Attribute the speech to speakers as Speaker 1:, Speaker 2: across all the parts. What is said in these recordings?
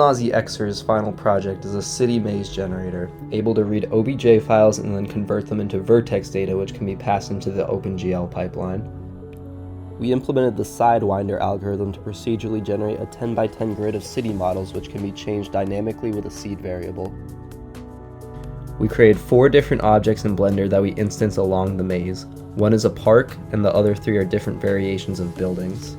Speaker 1: Nazi Xer's final project is a city maze generator, able to read OBJ files and then convert them into vertex data which can be passed into the OpenGL pipeline. We implemented the Sidewinder algorithm to procedurally generate a 10x10 grid of city models which can be changed dynamically with a seed variable. We created 4 different objects in Blender that we instance along the maze. One is a park, and the other 3 are different variations of buildings.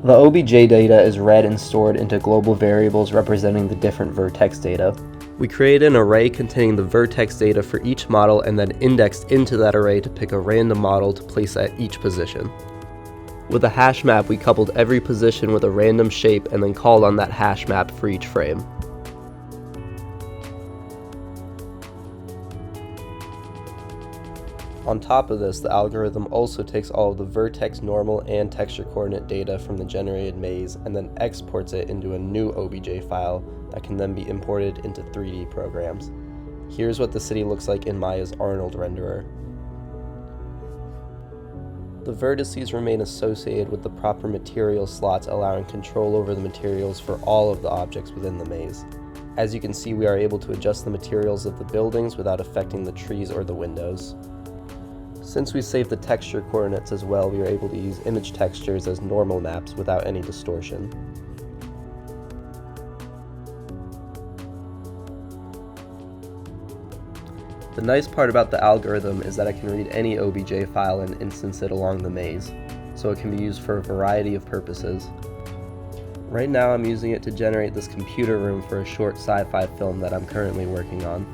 Speaker 1: The OBJ data is read and stored into global variables representing the different vertex data. We created an array containing the vertex data for each model and then indexed into that array to pick a random model to place at each position. With a hash map, we coupled every position with a random shape and then called on that hash map for each frame. On top of this, the algorithm also takes all of the vertex, normal, and texture coordinate data from the generated maze and then exports it into a new OBJ file that can then be imported into 3D programs. Here's what the city looks like in Maya's Arnold renderer. The vertices remain associated with the proper material slots, allowing control over the materials for all of the objects within the maze. As you can see, we are able to adjust the materials of the buildings without affecting the trees or the windows. Since we saved the texture coordinates as well, we are able to use image textures as normal maps without any distortion. The nice part about the algorithm is that it can read any OBJ file and instance it along the maze, so it can be used for a variety of purposes. Right now I'm using it to generate this computer room for a short sci-fi film that I'm currently working on.